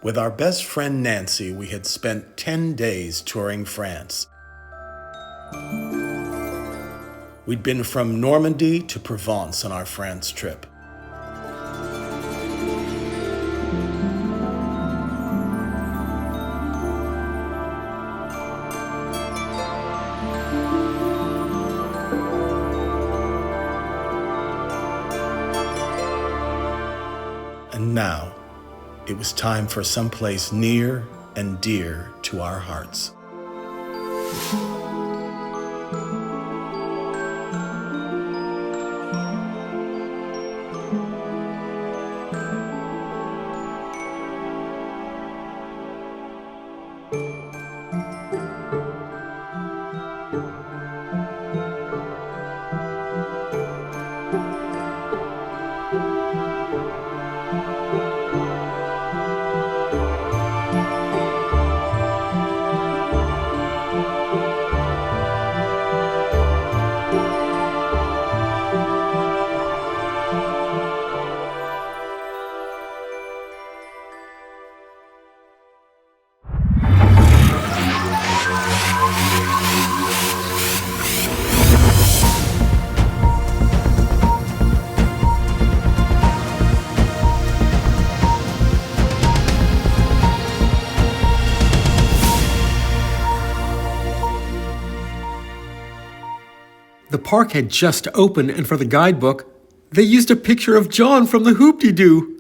With our best friend Nancy, we had spent 10 days touring France. We'd been from Normandy to Provence on our France trip. And now, it was time for someplace near and dear to our hearts. The park had just opened, and for the guidebook, they used a picture of John from the Hoop-de-Doo.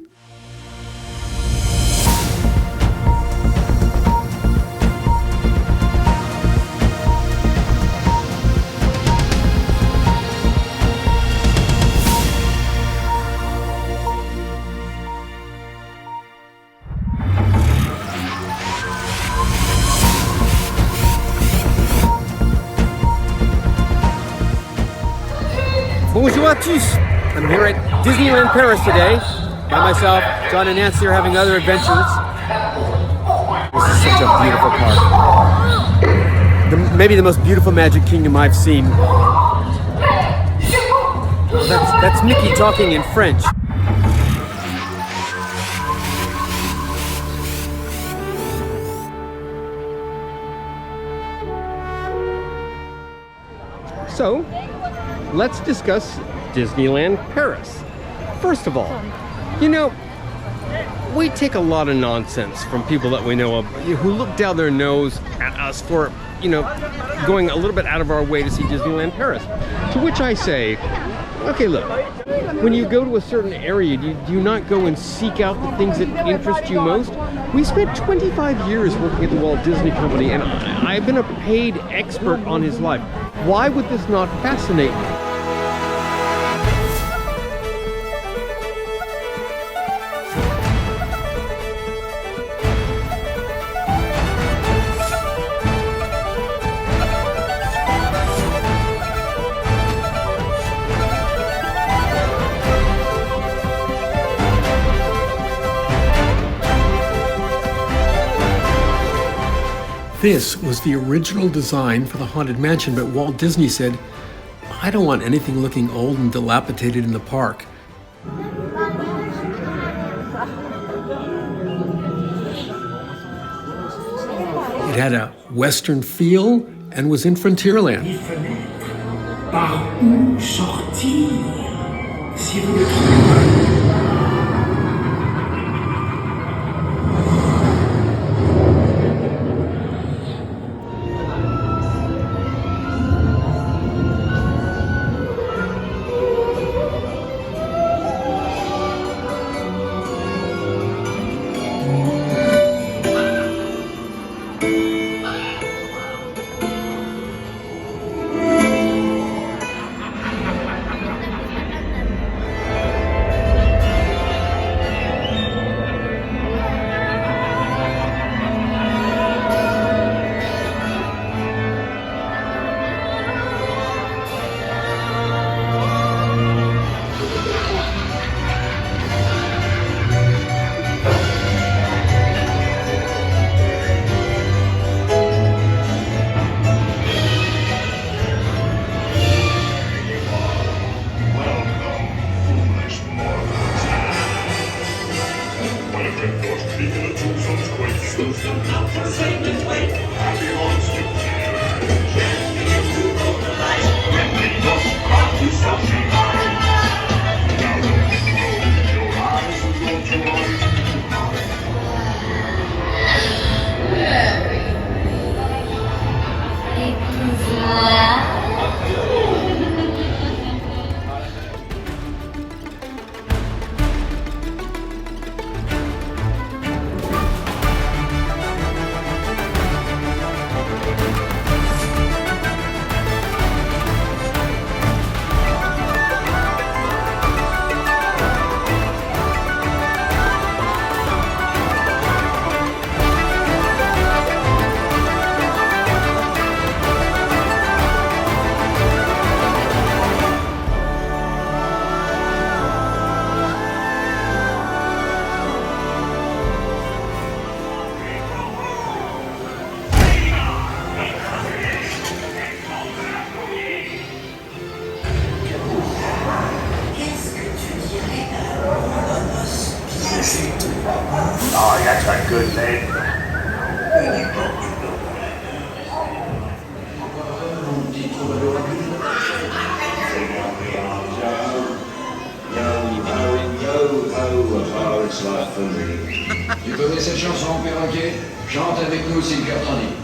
Bonjour à tous! I'm here at Disneyland Paris today. By myself, John and Nancy are having other adventures. This is such a beautiful park. Maybe the most beautiful Magic Kingdom I've seen. That's Mickey talking in French. So, let's discuss Disneyland Paris. First of all, you know, we take a lot of nonsense from people that we know of who look down their nose at us for, going a little bit out of our way to see Disneyland Paris. To which I say, okay, look, when you go to a certain area, do you not go and seek out the things that interest you most? We spent 25 years working at the Walt Disney Company, and I've been a paid expert on his life. Why would this not fascinate me? This was the original design for the Haunted Mansion, but Walt Disney said, I don't want anything looking old and dilapidated in the park. It had a Western feel and was in Frontierland. Par où sortir, si vous le Oh, that's a good thing. Tu connais cette chanson, perroquet? Chante avec nous si le cœur t'en dit.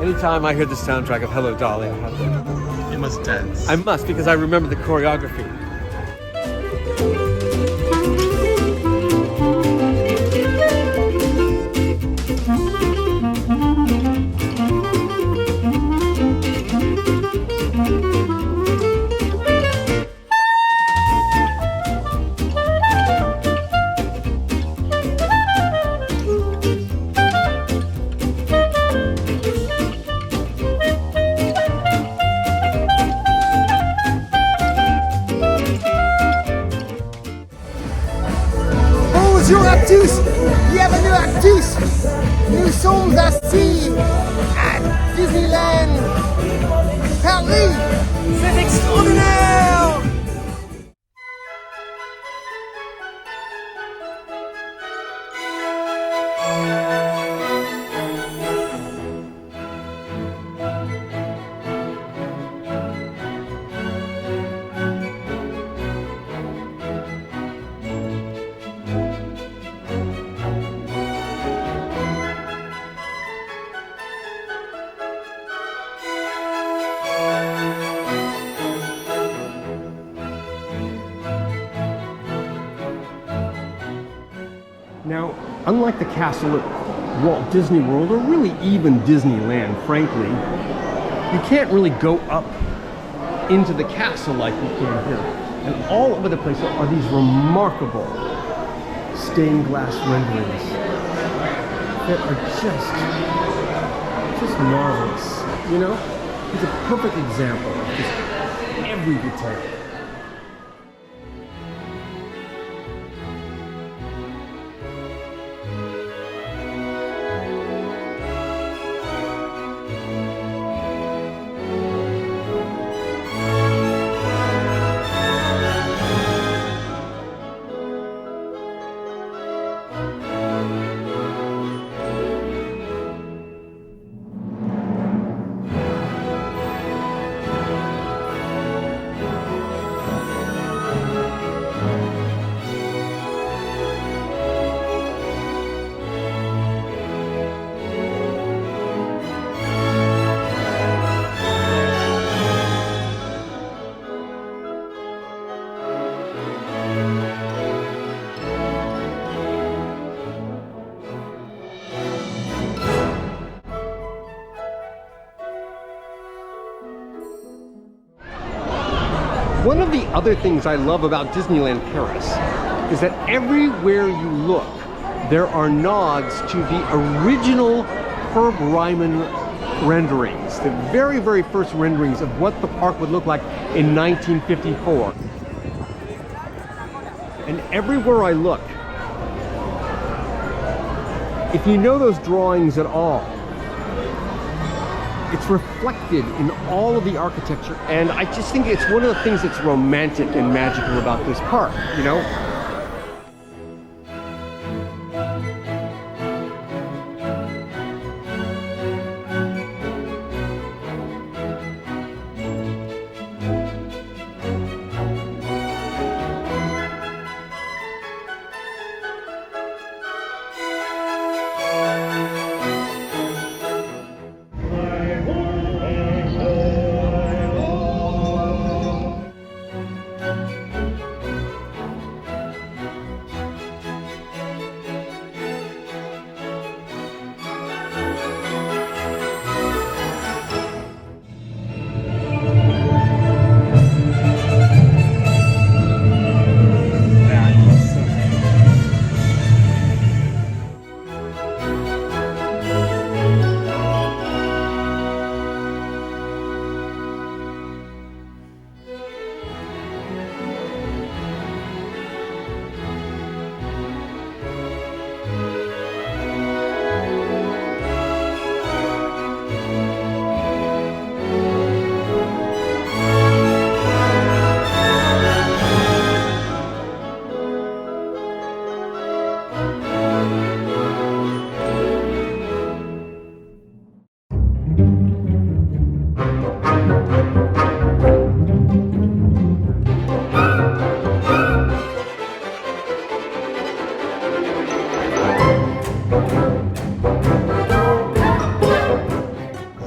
Anytime I hear the soundtrack of Hello Dolly, I have to. You must dance. I must, because I remember the choreography. Bonjour à tous, bienvenue à tous. Nous sommes assis à Disneyland Paris. C'est extraordinaire. Now, unlike the castle at Walt Disney World, or really even Disneyland, frankly, you can't really go up into the castle like you can here. And all over the place are these remarkable stained glass renderings that are just marvelous. You know, it's a perfect example of just every detail. One of the other things I love about Disneyland Paris is that everywhere you look, there are nods to the original Herb Ryman renderings, the very, very first renderings of what the park would look like in 1954. And everywhere I look, if you know those drawings at all, it's reflected in all of the architecture, and I just think it's one of the things that's romantic and magical about this park, you know?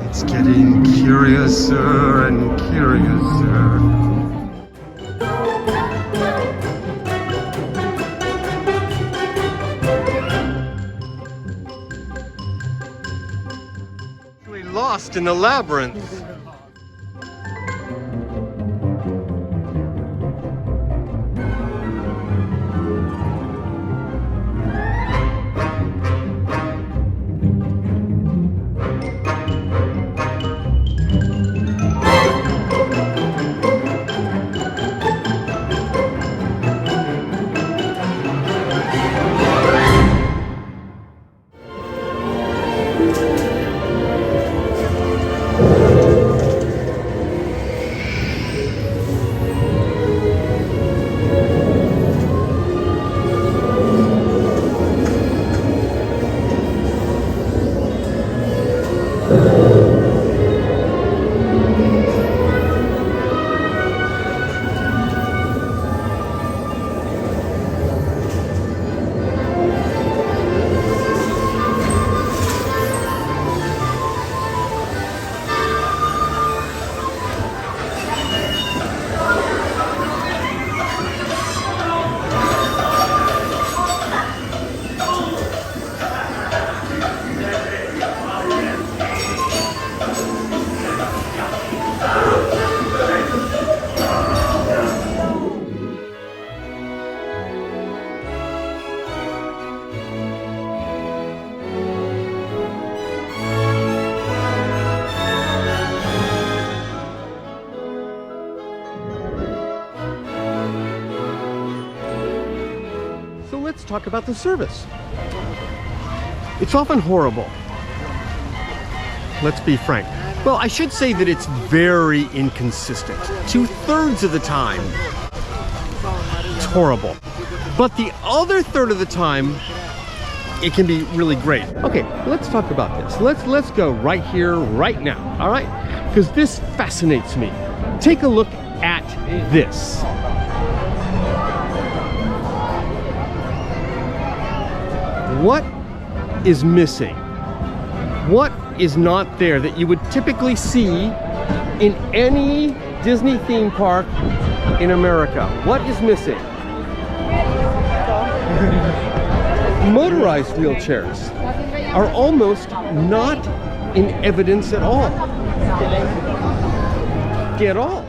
It's getting curiouser and curiouser. We lost in the labyrinth. Let's talk about the service. It's often horrible. Let's be frank. Well, I should say that it's very inconsistent. 2/3 of the time, it's horrible. But the other third of the time, it can be really great. Okay, let's talk about this. Let's go right here, right now, all right? Because this fascinates me. Take a look at this. What is missing? What is not there that you would typically see in any Disney theme park in America? What is missing? Motorized wheelchairs are almost not in evidence at all. At all.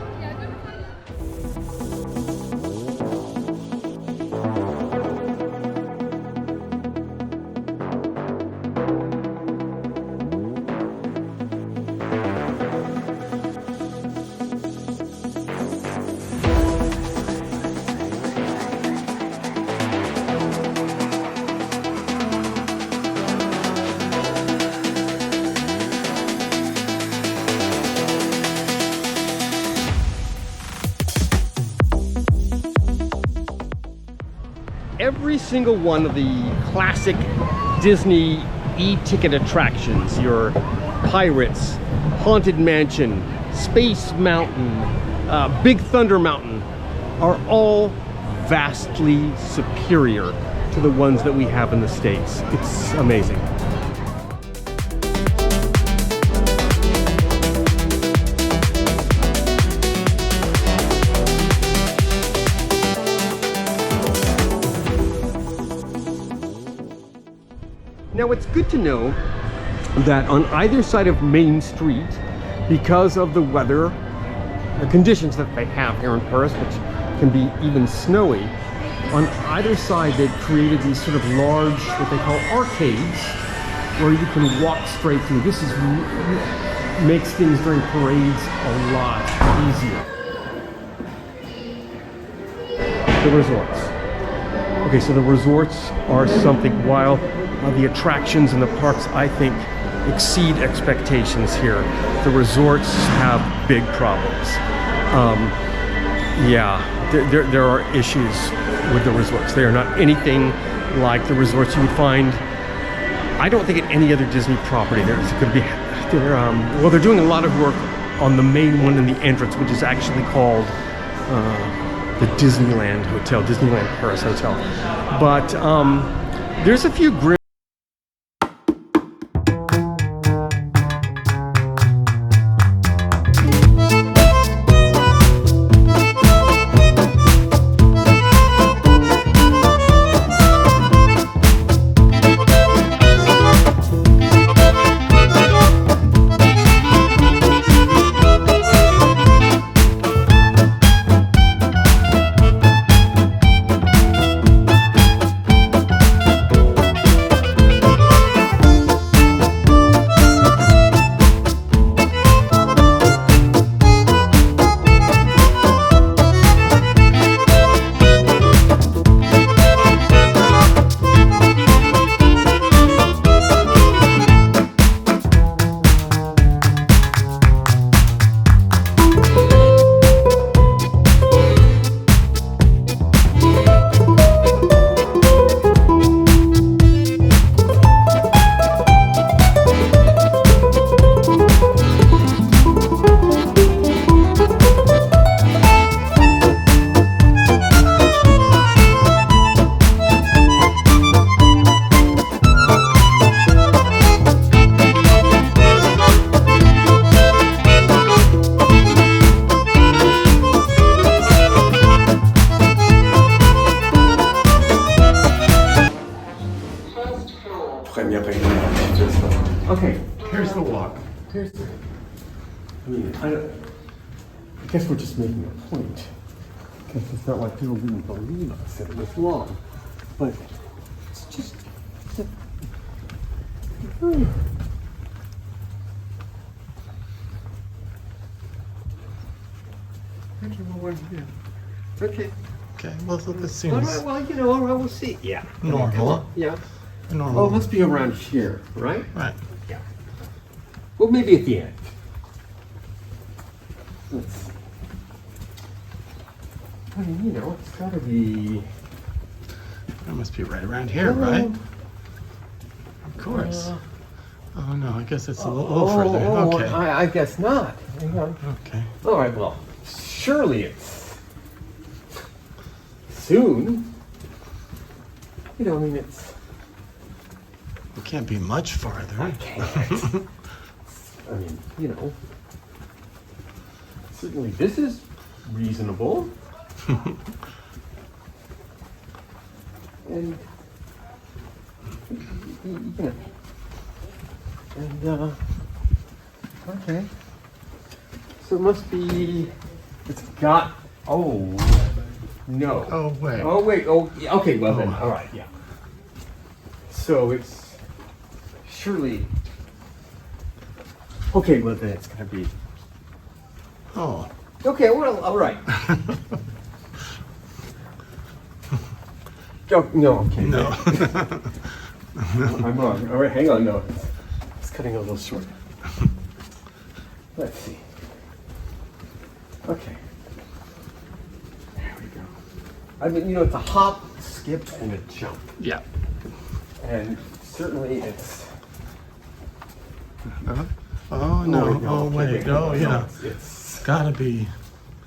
every single one of the classic Disney e-ticket attractions, your Pirates, Haunted Mansion, Space Mountain, Big Thunder Mountain, are all vastly superior to the ones that we have in the States. It's amazing. Now it's good to know that on either side of Main Street, because of the weather, the conditions that they have here in Paris, which can be even snowy, on either side they've created these sort of large, what they call arcades, where you can walk straight through. This makes things during parades a lot easier. The resorts. Okay, so the resorts are something, while the attractions in the parks, I think, exceed expectations here, the resorts have big problems. Yeah, there are issues with the resorts. They are not anything like the resorts you would find, I don't think, at any other Disney property. There's going to be, well, they're doing a lot of work on the main one in the entrance, which is actually called the Disneyland Hotel, Disneyland Paris Hotel. But there's a few grim. Okay, here's the walk. I guess we're just making a point. Because it's not like people didn't believe us that it was long. But it's just... Okay. Okay, well, this All seems right, well, you know, all right, we'll see. Yeah. normal. Yeah. Normal. Oh, it must be around here, right? Right. Yeah. Well, maybe at the end. Let's see. I mean, you know, it's gotta be... It must be right around here, right? Of course. Oh no, I guess it's a little further. Okay. I guess not. Hang on. Okay. All right, well, surely it's soon. You know, I mean, it's... It can't be much farther. I can't. I mean, you know, certainly this is reasonable. And, you know, and, okay. So it must be, it's got, oh, no. Oh, wait. Oh, wait, oh, yeah, okay, well then, all right, yeah. So it's surely, okay, well then it's gonna be, Oh. okay, well, all right. Oh, no, okay. No. I'm wrong. All right, hang on, no. It's cutting a little short. Let's see. Okay. There we go. I mean, you know, it's a hop, skip and a jump. Yeah. And certainly it's... Oh no! Oh okay, wait! Oh yeah! It's Gotta be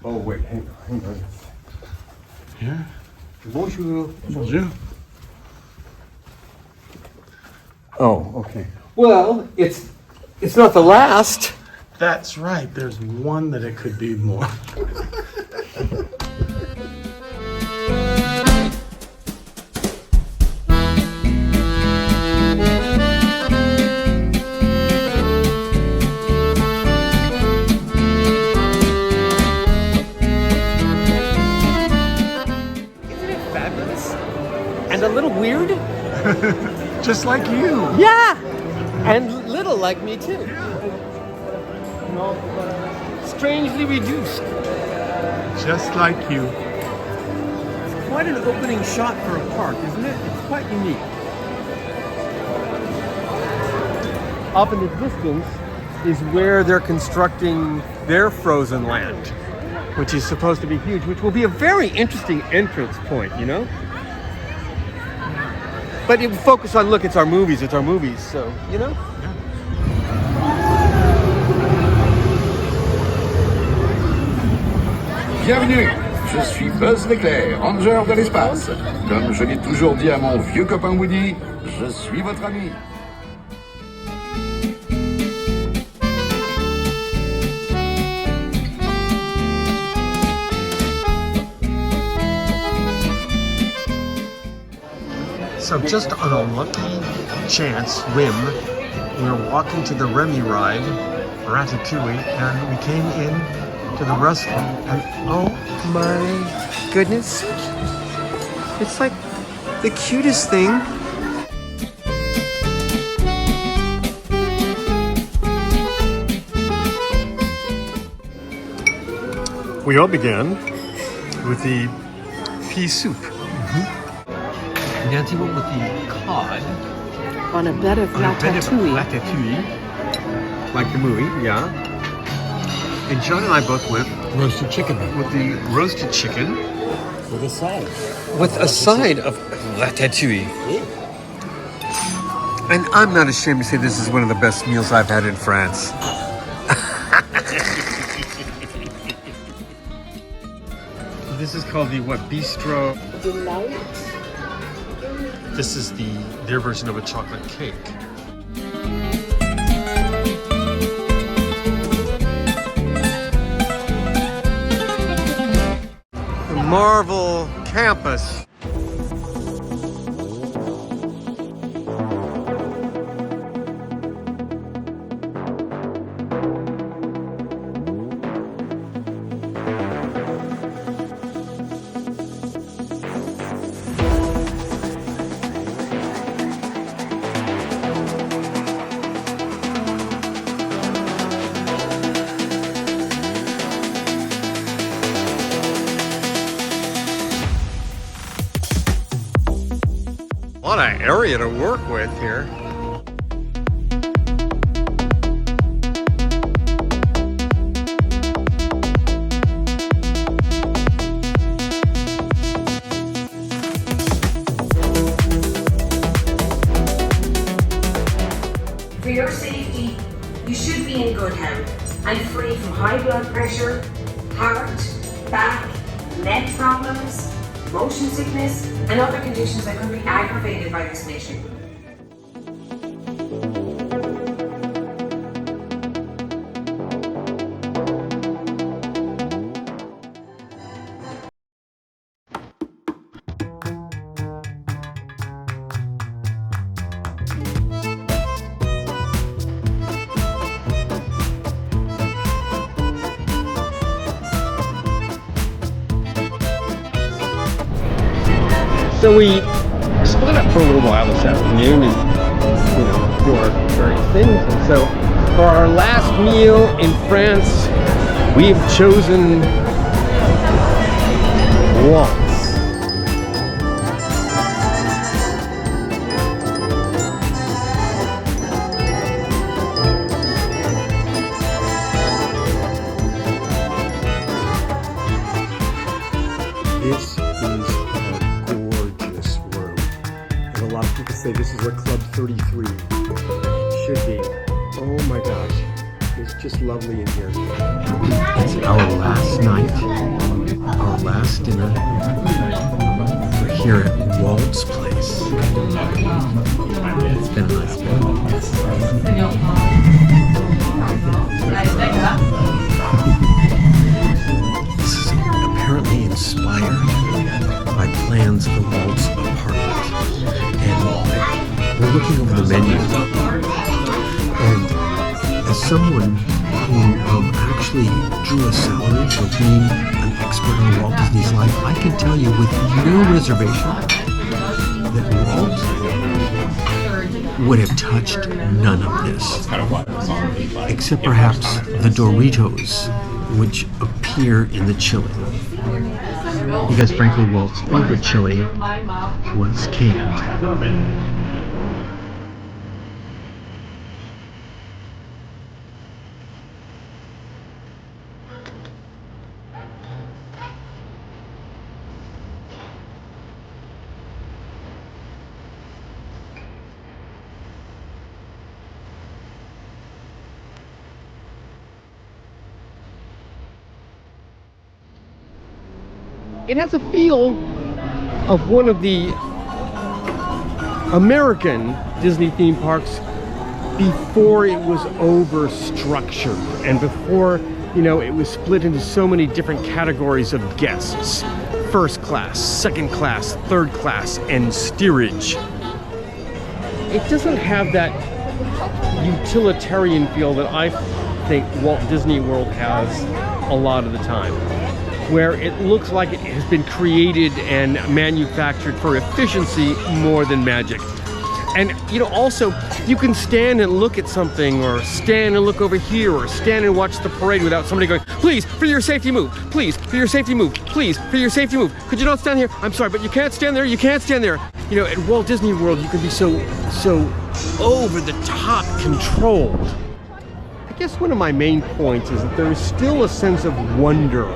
oh wait, hang on. here. Bonjour. Bonjour. Oh, okay. Well, it's not the last. That's right. There's one that it could be more. And a little weird? Just like you. Yeah! And little like me too. Strangely reduced. Just like you. Quite an opening shot for a park, isn't it? It's quite unique. Up in the distance is where they're constructing their frozen land, which is supposed to be huge, which will be a very interesting entrance point, you know? But it focus on, look, it's our movies, so, you know? Bienvenue, je suis Buzz l'éclair, ranger de l'espace. Comme je l'ai toujours dit à mon vieux copain Woody, je suis votre ami. So just on a lucky chance, whim, we were walking to the Remy ride, Ratatouille, and we came in to the restaurant, and Oh my goodness. It's like the cutest thing. we all began with the pea soup. Nancy went with the cod. On a bed of ratatouille. Like the movie, yeah. And John and I both went Roasted chicken. with the roasted chicken. With a side. With a side of ratatouille. And I'm not ashamed to say this is one of the best meals I've had in France. This is called the what? Bistro. Delight. This is their version of a chocolate cake. The Marvel campus. A lot of area to work with here. For your safety, you should be in good health and free from high blood pressure, heart, back, neck problems, motion sickness, and other conditions that could be aggravated by this mission. So we split up for a little while this afternoon and, do our various things. And so for our last meal in France, we have chosen waltz. This is a gorgeous say this is what Club 33 should be. Oh my gosh, it's just lovely in here. It's our last night, our last dinner. We're here at Walt's place. It's been a nice day. This is apparently inspired by plans of the Walt's apartment. And we're looking over the menu. And as someone who actually drew a salary for being an expert on Walt Disney's life, I can tell you with no reservation that Walt would have touched none of this. Except perhaps the Doritos, which appear in the chili. Because frankly, Walt's favorite chili was canned. It has a feel of one of the American Disney theme parks before it was over-structured and before, you know, it was split into so many different categories of guests. First class, second class, third class, and steerage. It doesn't have that utilitarian feel that I think Walt Disney World has a lot of the time, where it looks like it has been created and manufactured for efficiency more than magic. And you know, also, you can stand and look at something, or stand and look over here, or stand and watch the parade without somebody going, please, for your safety move, please, for your safety move, please, for your safety move. Could you not stand here? I'm sorry, but you can't stand there, you can't stand there. You know, at Walt Disney World, you can be so over the top controlled. I guess one of my main points is that there is still a sense of wonder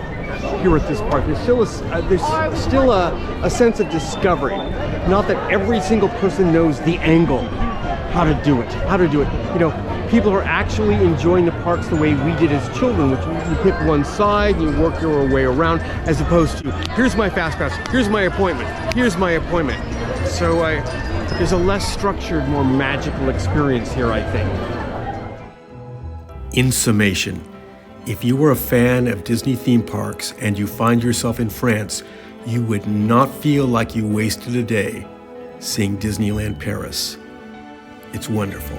here at this park. There's still a sense of discovery. Not that every single person knows the angle, how to do it. You know, people are actually enjoying the parks the way we did as children, which you pick one side, you work your way around, as opposed to, here's my fast pass, here's my appointment, here's my appointment. So there's a less structured, more magical experience here, I think. In summation, if you were a fan of Disney theme parks and you find yourself in France, you would not feel like you wasted a day seeing Disneyland Paris. It's wonderful.